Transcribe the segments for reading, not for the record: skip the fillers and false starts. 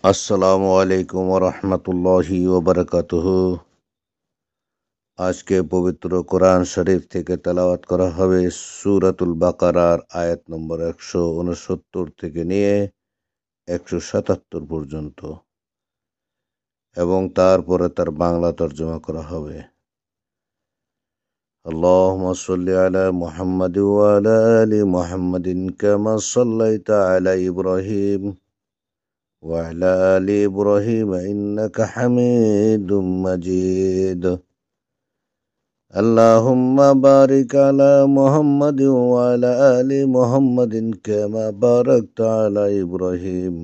আসসালামু আলাইকুম ওরহমতুল্লাহি ওবরকাতুহু। আজকে পবিত্র কোরআন শরীফ থেকে তেলাওয়াত করা হবে সূরাতুল বাকারার আয়াত নম্বর 169 থেকে নিয়ে 177 পর্যন্ত এবং তারপরে তার বাংলা তর্জমা করা হবে। আল্লাহুম্মা সাল্লি আলা মুহাম্মাদ ওয়া আলা আলি মুহাম্মাদিন কামা সাল্লাইতা আলা ইব্রাহিম وعلى آل إبراهيم إنك حميد مجيد. اللهم بارك على محمد وعلى آل محمد كما باركت على إبراهيم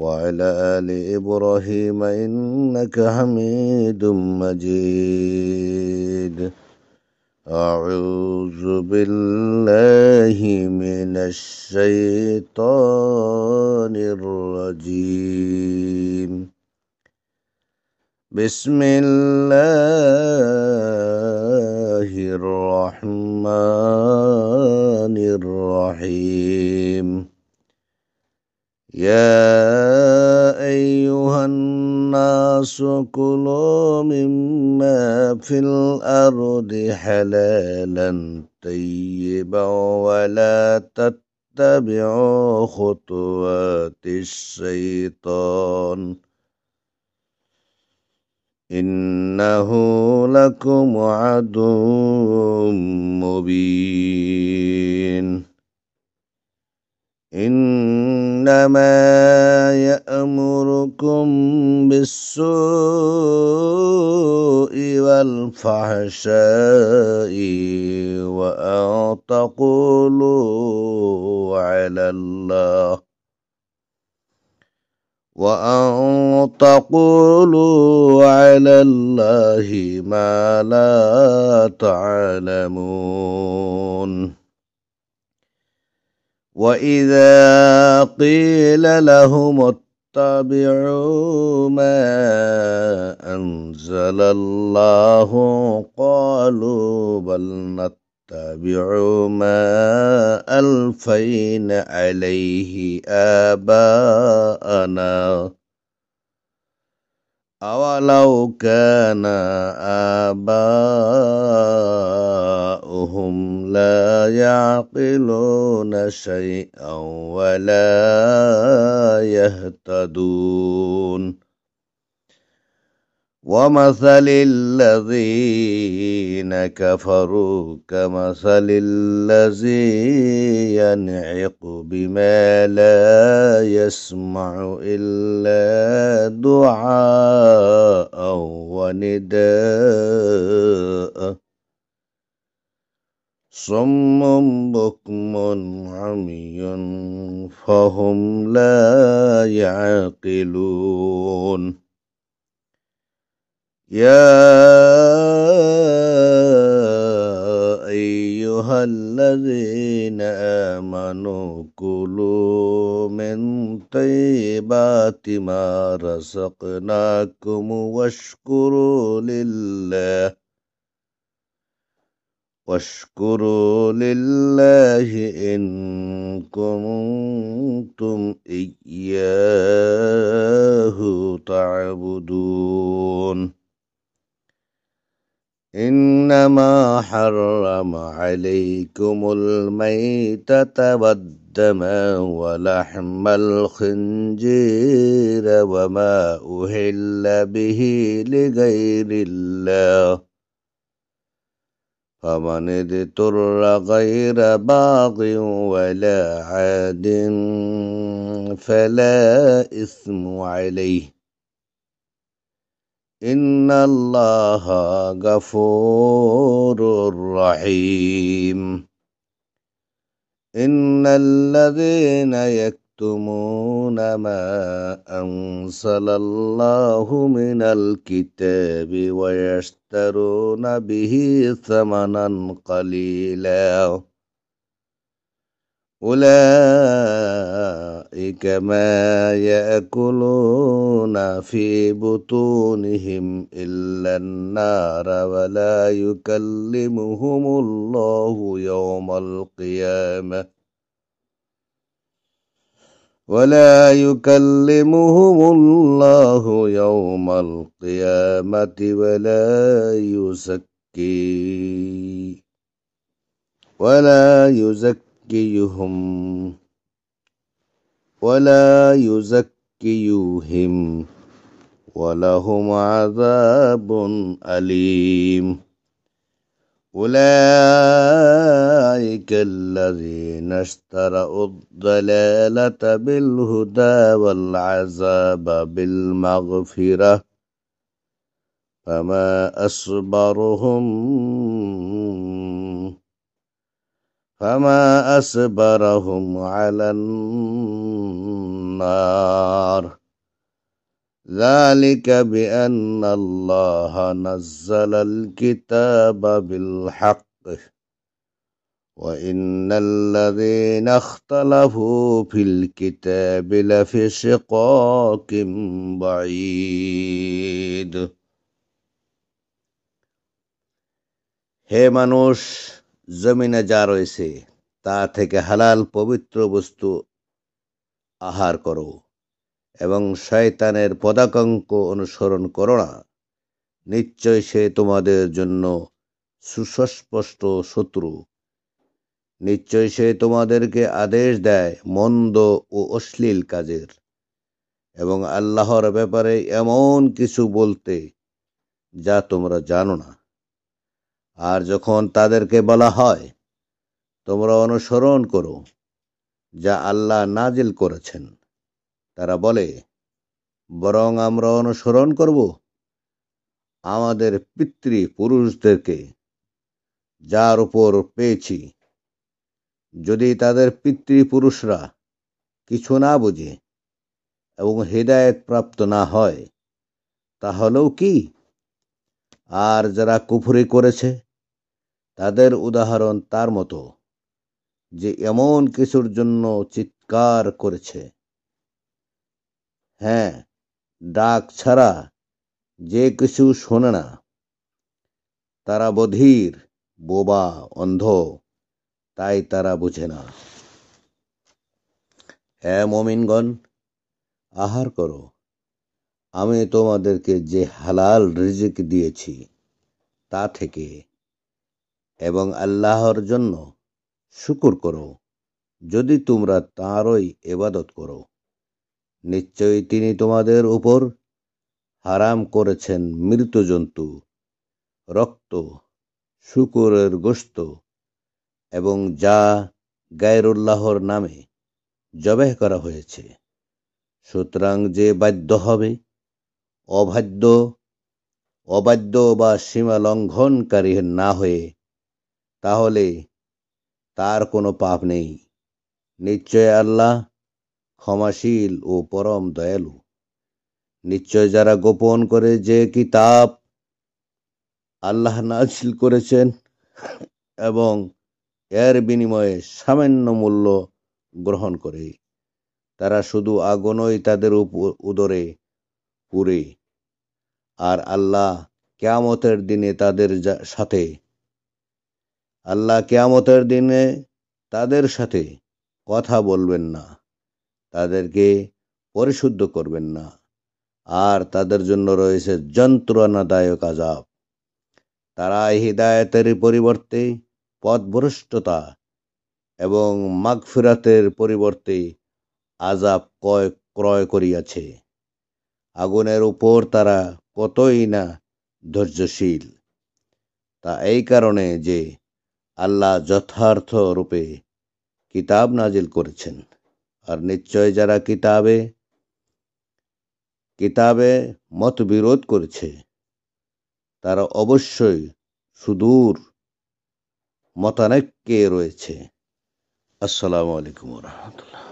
وعلى آل إبراهيم إنك حميد مجيد. أعوذ بالله من الشيطان الرجيم. بسم الله الرحمن الرحيم. يا أيها الناس كلوا مما في الأرض حلالا طيبا ولا تتبعوا خطوات الشيطان إنه لكم عدو مبين. إنما يأمركم بالسوء والفحشاء وأن تقولوا على الله ما لا تعلمون. وإذا قيل لهم اتبعوا ما أنزل الله قالوا بل نتبع ما ألفينا عليه آباءنا أولو كان آباؤهم لا يعقلون شيئا ولا يهتدون. ومثل الذين كفروا كمثل الذي ينعق بما لا يسمع إلا دعاء ونداء صم بكم عمي فهم لا يعقلون. يا أيها الذين آمنوا كلوا من طيبات ما رزقناكم واشكروا لله إن كنتم إياه تعبدون. إنما حرم عليكم الميتة والدم ولحم الخنزير وما أهل به لغير الله فمن اضطر غير باغ ولا عاد فلا إثم عليه إن الله غفور رحيم. إن الذين يكتمون ما أنزل الله من الكتاب ويشترون به ثمنا قليلا أولئك ما يأكلون في بطونهم إلا النار ولا يكلمهم الله يوم القيامة ولا يكلمهم الله يوم القيامة ولا يزكيهم ولهم عذاب أليم أولئك الذين اشتروا الضلالة بالهدى والعذاب بالمغفرة فما أصبرهم على النار ذلك بأن الله نزل الكتاب بالحق وإن الذين اختلفوا في الكتاب لفي شقاق بعيد হে মানুষ, জমিনে যা রয়েছে তা থেকে হালাল পবিত্র বস্তু আহার করো এবং শয়তানের পদাঙ্ক অনুসরণ করো না। নিশ্চয় সে তোমাদের জন্য সুস্পষ্ট শত্রু। নিশ্চয় সে তোমাদেরকে আদেশ দেয় মন্দ ও অশ্লীল কাজের এবং আল্লাহর ব্যাপারে এমন কিছু বলতে যা তোমরা জানো না। আর যখন তাদেরকে বলা হয় তোমরা অনুসরণ করো যা আল্লাহ নাজিল করেছেন, তারা বলে, বরং আমরা অনুসরণ করব আমাদের পিতৃপুরুষদেরকে যার উপর পেয়েছি। যদি তাদের পিতৃপুরুষরা কিছু না বুঝে এবং হিদায়াত প্রাপ্ত না হয় তাহলেও কি? আর যারা কুফরি করেছে তাদের উদাহরণ তার মতো যে এমন কিছুর জন্য চিৎকার করেছে, হ্যাঁ, ডাক ছাড়া যে কিছু শোনে না। তারা বধির, বোবা, অন্ধ, তাই তারা বুঝে না। হে মুমিনগণ, আহার করো আমি তোমাদেরকে যে হালাল রিজিক দিয়েছি তা থেকে, এবং আল্লাহর জন্য শুকর করো যদি তোমরা তাঁরই ইবাদত করো। নিশ্চয়ই তিনি তোমাদের উপর হারাম করেছেন মৃত জন্তু, রক্ত, শূকরের গোশত এবং যা গায়রুল্লাহর নামে জবেহ করা হয়েছে। সুতরাং যে বাধ্য হবে, অবাধ্য বা সীমা লঙ্ঘনকারী না হয়ে, তাহলে তার কোনো পাপ নেই। নিশ্চয় আল্লাহ ক্ষমাশীল ও পরম দয়ালু। নিশ্চয় যারা গোপন করে যে কিতাব আল্লাহ নাজিল করেছেন এবং এর বিনিময়ে সামান্য মূল্য গ্রহণ করে, তারা শুধু আগুনই তাদের উদরে পুরে। আর আল্লাহ কিয়ামতের দিনে তাদের সাথে কথা বলবেন না, তাদেরকে পরিশুদ্ধ করবেন না, আর তাদের জন্য রয়েছে যন্ত্রণাদায়ক আযাব। তারা হিদায়াতের পরিবর্তে পথভ্রষ্টতা এবং মাগফিরাতের পরিবর্তে আযাব ক্রয় করিয়াছে। আগুনের উপর তারা কতই না ধৈর্যশীল। তা এই কারণে যে আল্লাহ যথার্থ রূপে কিতাব নাজিল করেছেন। আর নিশ্চয় যারা কিতাবে মতবিরোধ করেছে তারা অবশ্যই সুদূর মতানৈক্যে রয়েছে। আসসালামু আলাইকুম ওয়া রাহমাতুল্লাহ।